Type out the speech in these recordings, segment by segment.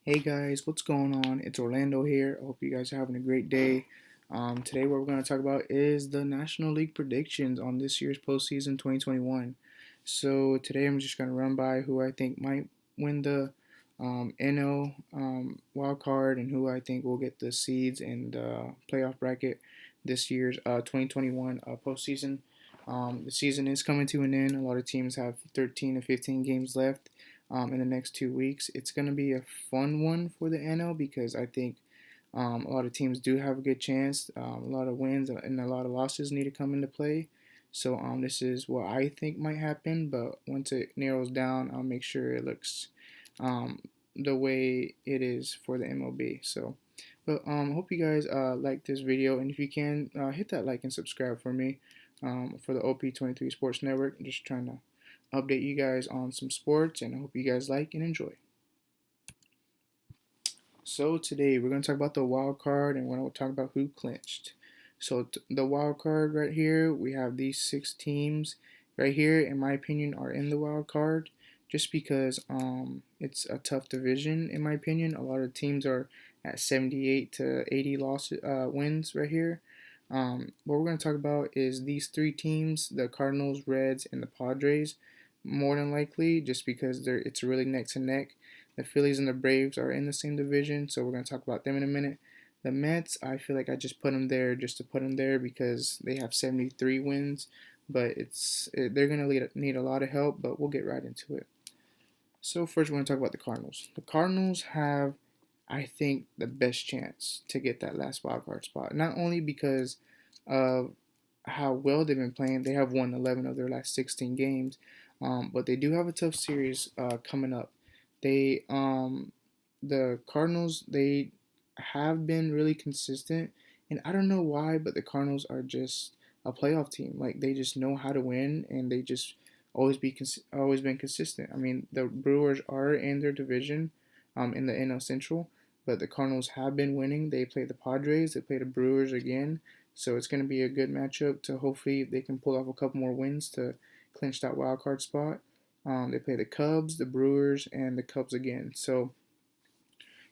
Hey guys, what's going on? It's Orlando here. I hope you guys are having a great day. Today, what we're going to talk about is the National League predictions on this year's postseason 2021. So, today I'm just going to run by who I think might win the NL wild card and who I think will get the seeds in the playoff bracket this year's 2021 postseason. The season is coming to an end. A lot of teams have 13 to 15 games left in the next 2 weeks. It's going to be a fun one for the NL because I think a lot of teams do have a good chance. A lot of wins and a lot of losses need to come into play. So this is what I think might happen, but once it narrows down, I'll make sure it looks um, the way it is for the MLB. So, but hope you guys like this video, and if you can, hit that like and subscribe for me for the OP23 Sports Network. I'm just trying to update you guys on some sports, and I hope you guys like and enjoy. So today we're going to talk about the wild card, and we're going to talk about who clinched. So the wild card right here, we have these 6 teams right here. In my opinion, are in the wild card just because it's a tough division. In my opinion, a lot of teams are at 78 to 80 wins right here. What we're going to talk about is these 3 teams: the Cardinals, Reds, and the Padres. More than likely, just because it's really neck to neck. The Phillies and the Braves are in the same division, so we're going to talk about them in a minute. The Mets, I feel like I just put them there just to put them there because they have 73 wins, but they're going to need a lot of help, but we'll get right into it. So first, we're going to talk about the Cardinals. The Cardinals have, I think, the best chance to get that last wild card spot. Not only because of how well they've been playing, they have won 11 of their last 16 games, but they do have a tough series coming up. They the Cardinals, they have been really consistent, and I don't know why, but the Cardinals are just a playoff team. Like they just know how to win, and they just always been consistent. I mean, the Brewers are in their division, in the NL Central, but the Cardinals have been winning. They play the Padres, they play the Brewers again, so it's going to be a good matchup. To hopefully they can pull off a couple more wins to clinch that wild card spot. They play the Cubs, the Brewers, and the Cubs again. So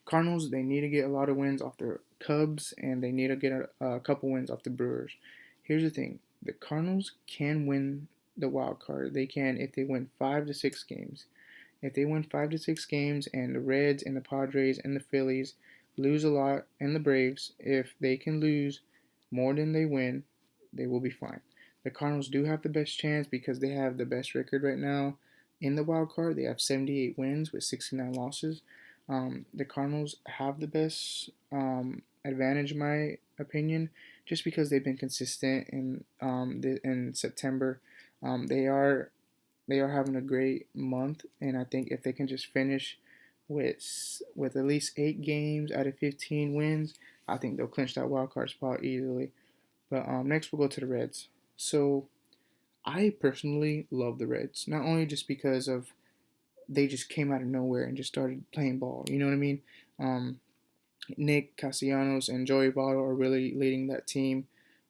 Cardinals, they need to get a lot of wins off the Cubs, and they need to get a couple wins off the Brewers. Here's the thing: the Cardinals can win the wild card. They can if they win 5 to 6 games. If they win 5 to 6 games, and the Reds and the Padres and the Phillies lose a lot, and the Braves, if they can lose more than they win, they will be fine. The Cardinals do have the best chance because they have the best record right now in the wild card. They have 78 wins with 69 losses. The Cardinals have the best advantage, in my opinion, just because they've been consistent in September. They are having a great month, and I think if they can just finish with at least 8 games out of 15 wins, I think they'll clinch that wild card spot easily. But next we'll go to the Reds. So I personally love the Reds, not only just because of they just came out of nowhere and just started playing ball. You know what I mean? Um, Nick Castellanos and Joey Votto are really leading that team.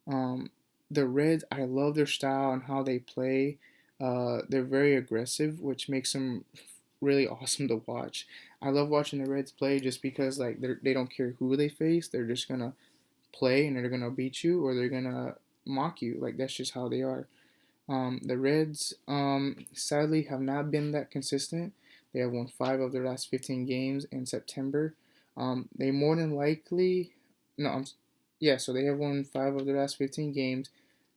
The Reds, I love their style and how they play. They're very aggressive, which makes them really awesome to watch. I love watching the Reds play just because like they don't care who they face. They're just gonna play and they're gonna beat you or they're gonna mock you. Like that's just how they are. The Reds, sadly, have not been that consistent. They have won 5 of their last 15 games in September. They more than likely, no, yeah, so they have won 5 of their last 15 games.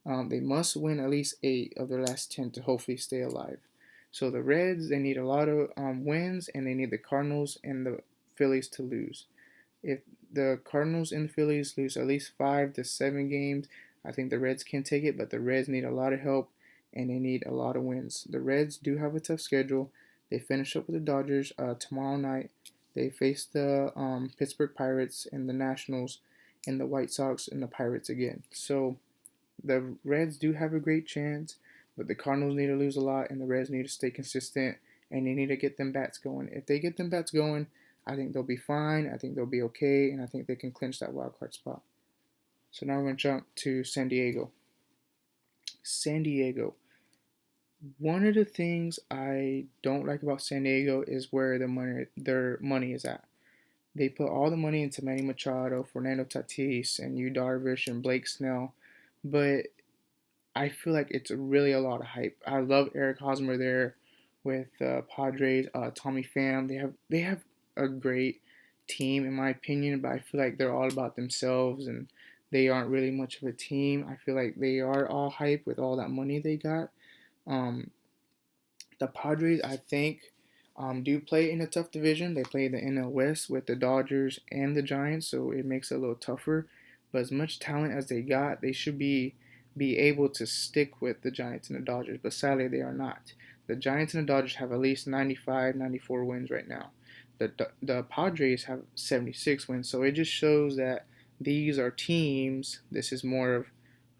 They must win at least 8 of their last 10 to hopefully stay alive. So the Reds, they need a lot of wins, and they need the Cardinals and the Phillies to lose. If the Cardinals and the Phillies lose at least 5 to 7 games, I think the Reds can take it, but the Reds need a lot of help and they need a lot of wins. The Reds do have a tough schedule. They finish up with the Dodgers tomorrow night. They face the Pittsburgh Pirates and the Nationals, and the White Sox and the Pirates again. So the Reds do have a great chance, but the Cardinals need to lose a lot, and the Reds need to stay consistent, and they need to get them bats going. If they get them bats going, I think they'll be fine. I think they'll be okay, and I think they can clinch that wild card spot. So now we're going to jump to San Diego. San Diego. One of the things I don't like about San Diego is where their money is at. They put all the money into Manny Machado, Fernando Tatis, and Yu Darvish and Blake Snell, but I feel like it's really a lot of hype. I love Eric Hosmer there with Padres, Tommy Pham. They have a great team in my opinion, but I feel like they're all about themselves and they aren't really much of a team. I feel like they are all hype with all that money they got. Um, the Padres, I think, do play in a tough division. They play the NL West with the Dodgers and the Giants, so it makes it a little tougher. But as much talent as they got, they should be able to stick with the Giants and the Dodgers. But sadly, they are not. The Giants and the Dodgers have at least 95, 94 wins right now. The Padres have 76 wins, so it just shows that these are teams. This is more of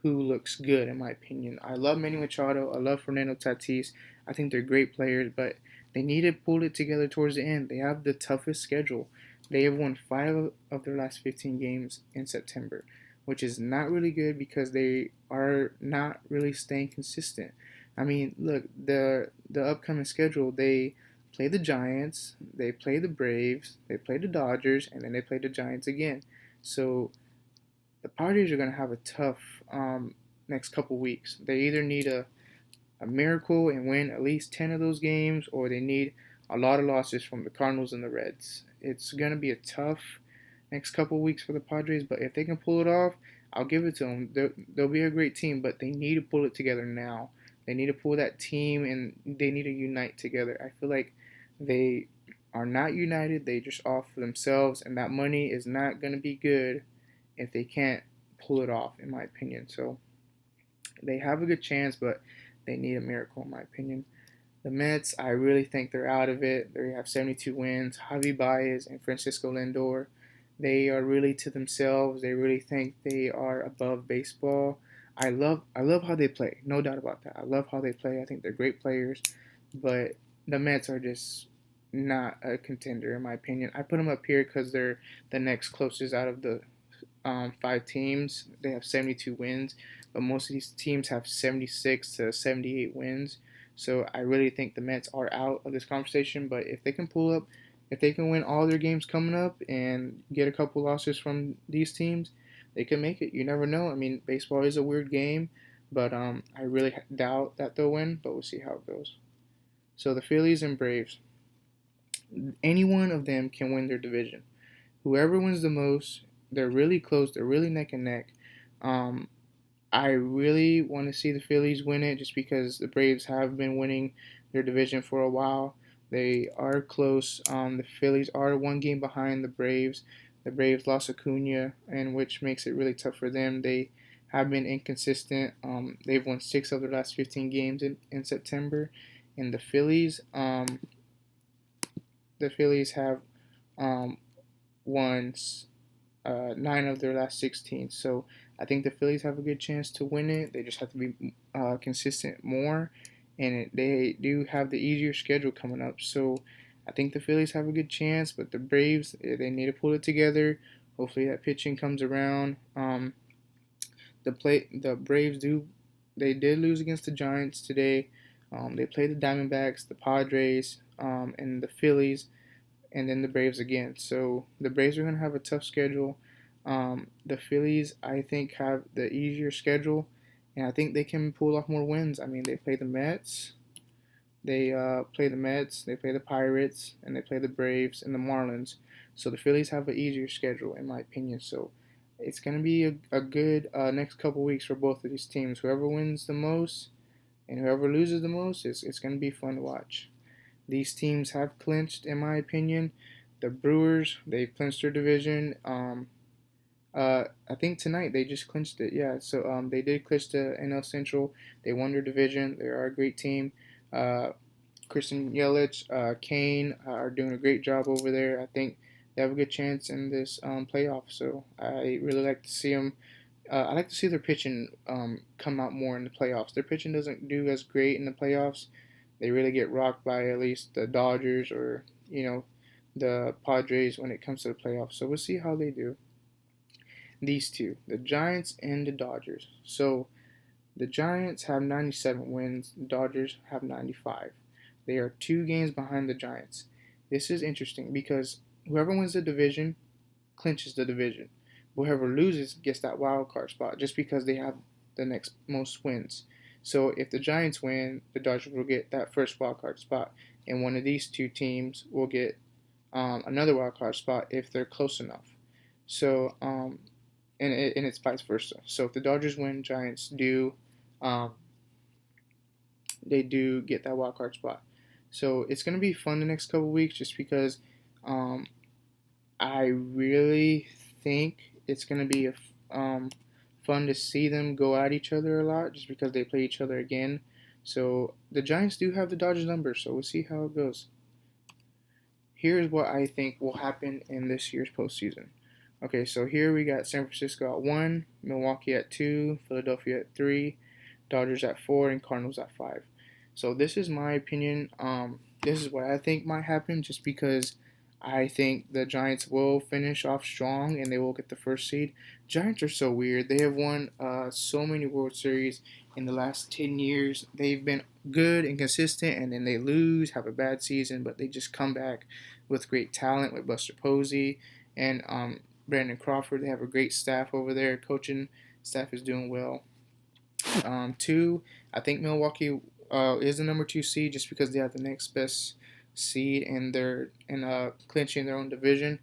who looks good, in my opinion. I love Manny Machado. I love Fernando Tatis. I think they're great players, but they need to pull it together towards the end. They have the toughest schedule. They have won 5 of their last 15 games in September, which is not really good because they are not really staying consistent. I mean, look, the upcoming schedule, they play the Giants, they play the Braves, they play the Dodgers, and then they play the Giants again. So the Padres are going to have a tough next couple weeks. They either need a miracle and win at least 10 of those games, or they need a lot of losses from the Cardinals and the Reds. It's going to be a tough next couple weeks for the Padres, but if they can pull it off, I'll give it to them. They'll be a great team, but they need to pull it together now. They need to pull that team and they need to unite together. I feel like they are not united. They just off for themselves, and that money is not going to be good if they can't pull it off, in my opinion. So they have a good chance, but they need a miracle, in my opinion. The Mets, I really think they're out of it. They have 72 wins. Javi Baez and Francisco Lindor, they are really to themselves. They really think they are above baseball. I love how they play. No doubt about that. I love how they play. I think they're great players, but the Mets are just not a contender in my opinion. I put them up here because they're the next closest out of the 5 teams. They have 72 wins, but most of these teams have 76 to 78 wins. So I really think the Mets are out of this conversation. But if they can pull up, if they can win all their games coming up and get a couple losses from these teams, they can make it. You never know. I mean, baseball is a weird game, but I really doubt that they'll win. But we'll see how it goes. So the Phillies and Braves, any one of them can win their division. Whoever wins the most, they're really close. They're really neck and neck. Um, I really want to see the Phillies win it just because the Braves have been winning their division for a while. They are close. The Phillies are 1 game behind the Braves. The Braves lost Acuna, and which makes it really tough for them. They have been inconsistent. They've won 6 of their last 15 games in September, and the Phillies have um, won 9 of their last 16. So I think the Phillies have a good chance to win it. They just have to be consistent more, and they do have the easier schedule coming up. So I think the Phillies have a good chance, but the Braves, they need to pull it together. Hopefully that pitching comes around. The Braves they did lose against the Giants today. They played the Diamondbacks, the Padres, and the Phillies, and then the Braves again. So the Braves are going to have a tough schedule. The Phillies, I think, have the easier schedule, and I think they can pull off more wins. I mean, they play the Mets, they play the Pirates, and they play the Braves and the Marlins. So the Phillies have an easier schedule, in my opinion. So it's going to be a good next couple weeks for both of these teams. Whoever wins the most and whoever loses the most, it's going to be fun to watch. These teams have clinched, in my opinion. The Brewers, they've clinched their division. I think tonight they just clinched it. Yeah, so they did clinch the NL Central. They won their division. They are a great team. Uh, Christian Yelich, Kane are doing a great job over there. I think they have a good chance in this playoff. So I really like to see them. I like to see their pitching come out more in the playoffs. Their pitching doesn't do as great in the playoffs. They really get rocked by at least the Dodgers or the Padres when it comes to the playoffs. So we'll see how they do. These two, the Giants and the Dodgers. So the Giants have 97 wins, the Dodgers have 95. They are 2 games behind the Giants. This is interesting because whoever wins the division clinches the division. Whoever loses gets that wild card spot just because they have the next most wins. So if the Giants win, the Dodgers will get that first wild card spot, and one of these two teams will get another wild card spot if they're close enough. So and it's vice versa. So if the Dodgers win, Giants do um, they do get that wild card spot. So it's gonna be fun the next couple weeks just because um, I really think it's gonna be fun to see them go at each other a lot just because they play each other again. So the Giants do have the Dodgers number, so we'll see how it goes. Here's what I think will happen in this year's postseason. Okay, so here we got San Francisco at 1, Milwaukee at 2, Philadelphia at 3, Dodgers at 4, and Cardinals at 5. So this is my opinion. This is what I think might happen just because I think the Giants will finish off strong and they will get the first seed. Giants are so weird. They have won so many World Series in the last 10 years. They've been good and consistent, and then they lose, have a bad season, but they just come back with great talent with Buster Posey and Brandon Crawford. They have a great staff over there. Coaching staff is doing well. Two, I think Milwaukee is the number 2 seed just because they have the next best seed and they're clinching their own division.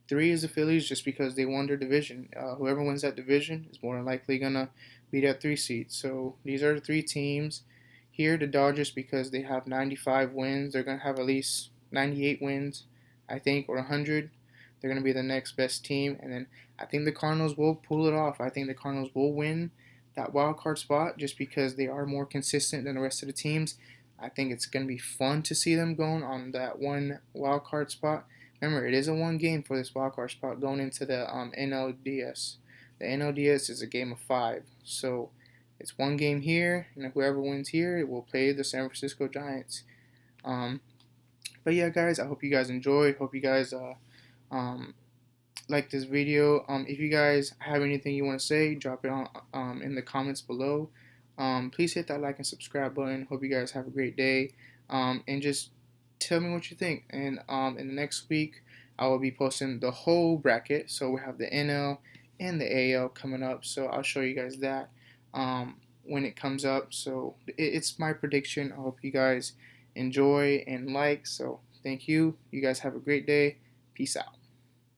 3 is the Phillies just because they won their division. Whoever wins that division is more than likely gonna be that 3 seed. So these are the 3 teams. Here the Dodgers because they have 95 wins. They're gonna have at least 98 wins, I think, or 100. They're gonna be the next best team, and then I think the Cardinals will pull it off. I think the Cardinals will win that wild card spot just because they are more consistent than the rest of the teams. I think it's going to be fun to see them going on that one wild card spot. Remember, it is a one game for this wild card spot going into the NLDS. The NLDS is a game of 5, so it's one game here, and whoever wins here will play the San Francisco Giants. But yeah, guys, I hope you guys enjoyed. Hope you guys um, like this video. If you guys have anything you want to say, drop it on in the comments below. Please hit that like and subscribe button. Hope you guys have a great day. And just tell me what you think. And in the next week, I will be posting the whole bracket. So we have the NL and the AL coming up. So I'll show you guys that when it comes up. So it's my prediction. I hope you guys enjoy and like. So thank you. You guys have a great day. Peace out.